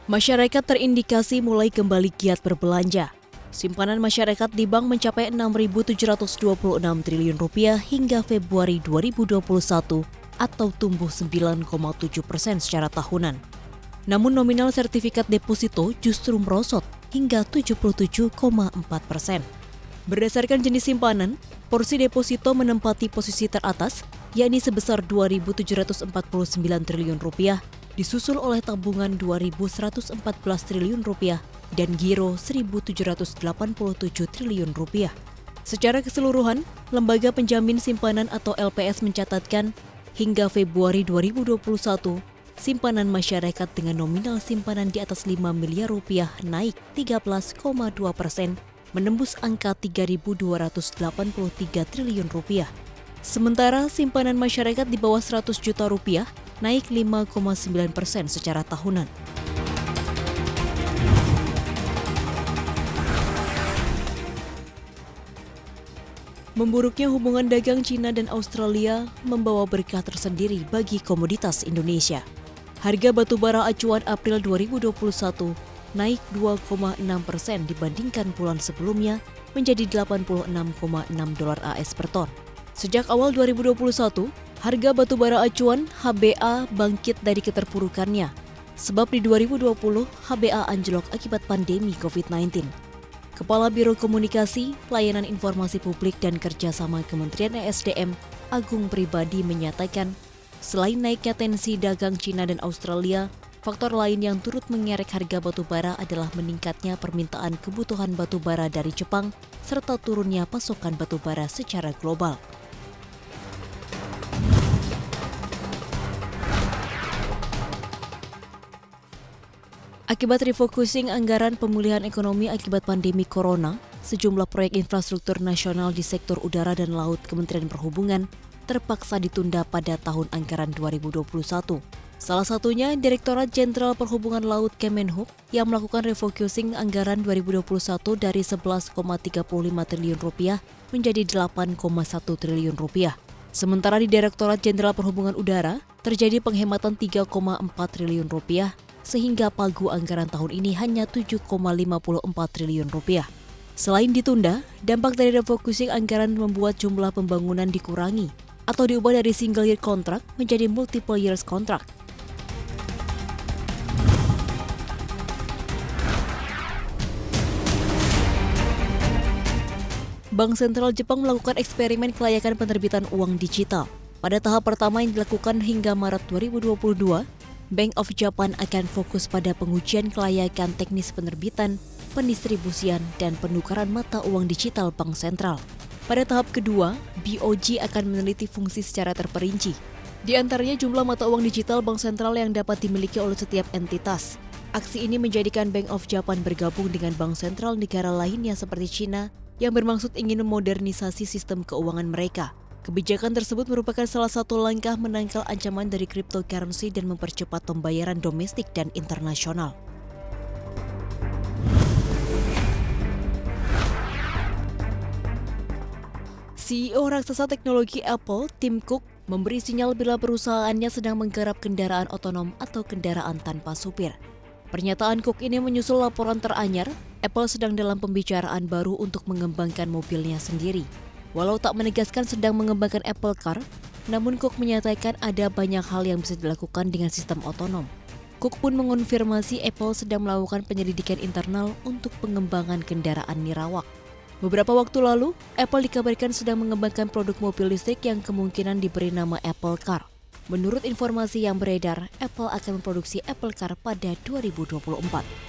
Masyarakat terindikasi mulai kembali giat berbelanja. Simpanan masyarakat di bank mencapai Rp6.726 triliun hingga Februari 2021 atau tumbuh 9,7% secara tahunan. Namun nominal sertifikat deposito justru merosot hingga 77,4%. Berdasarkan jenis simpanan, porsi deposito menempati posisi teratas, yakni sebesar Rp2.749 triliun, disusul oleh tabungan Rp2.114 triliun dan giro Rp1.787 triliun. Secara keseluruhan, Lembaga Penjamin Simpanan atau LPS mencatatkan hingga Februari 2021, simpanan masyarakat dengan nominal simpanan di atas Rp5 miliar naik 13,2%, menembus angka Rp3.283 triliun. Sementara simpanan masyarakat di bawah Rp100 juta naik 5,9% secara tahunan. Memburuknya hubungan dagang Cina dan Australia membawa berkah tersendiri bagi komoditas Indonesia. Harga batubara acuan April 2021 naik 2,6% dibandingkan bulan sebelumnya menjadi $86,6 AS per ton. Sejak awal 2021, harga batubara acuan HBA bangkit dari keterpurukannya. Sebab di 2020, HBA anjlok akibat pandemi COVID-19. Kepala Biro Komunikasi, Pelayanan Informasi Publik dan Kerjasama Kementerian ESDM, Agung Pribadi menyatakan, selain naiknya tensi dagang Cina dan Australia, faktor lain yang turut mengerek harga batubara adalah meningkatnya permintaan kebutuhan batubara dari Jepang serta turunnya pasokan batubara secara global. Akibat refocusing anggaran pemulihan ekonomi akibat pandemi corona, sejumlah proyek infrastruktur nasional di sektor udara dan laut Kementerian Perhubungan terpaksa ditunda pada tahun anggaran 2021. Salah satunya Direktorat Jenderal Perhubungan Laut Kemenhub yang melakukan refocusing anggaran 2021 dari Rp11,35 triliun menjadi Rp8,1 triliun. Sementara di Direktorat Jenderal Perhubungan Udara terjadi penghematan Rp3,4 triliun sehingga pagu anggaran tahun ini hanya Rp7,54 triliun. Selain ditunda, dampak dari refocusing anggaran membuat jumlah pembangunan dikurangi atau diubah dari single year contract menjadi multiple years contract. Bank Sentral Jepang melakukan eksperimen kelayakan penerbitan uang digital. Pada tahap pertama yang dilakukan hingga Maret 2022, Bank of Japan akan fokus pada pengujian kelayakan teknis penerbitan, pendistribusian, dan penukaran mata uang digital bank sentral. Pada tahap kedua, BOJ akan meneliti fungsi secara terperinci. Di antaranya jumlah mata uang digital bank sentral yang dapat dimiliki oleh setiap entitas. Aksi ini menjadikan Bank of Japan bergabung dengan bank sentral negara lainnya seperti China yang bermaksud ingin memodernisasi sistem keuangan mereka. Kebijakan tersebut merupakan salah satu langkah menangkal ancaman dari cryptocurrency dan mempercepat pembayaran domestik dan internasional. CEO raksasa teknologi Apple, Tim Cook, memberi sinyal bila perusahaannya sedang menggarap kendaraan otonom atau kendaraan tanpa supir. Pernyataan Cook ini menyusul laporan teranyar, Apple sedang dalam pembicaraan baru untuk mengembangkan mobilnya sendiri. Walau tak menegaskan sedang mengembangkan Apple Car, namun Cook menyatakan ada banyak hal yang bisa dilakukan dengan sistem otonom. Cook pun mengonfirmasi Apple sedang melakukan penyelidikan internal untuk pengembangan kendaraan nirawak. Beberapa waktu lalu, Apple dikabarkan sedang mengembangkan produk mobil listrik yang kemungkinan diberi nama Apple Car. Menurut informasi yang beredar, Apple akan memproduksi Apple Car pada 2024.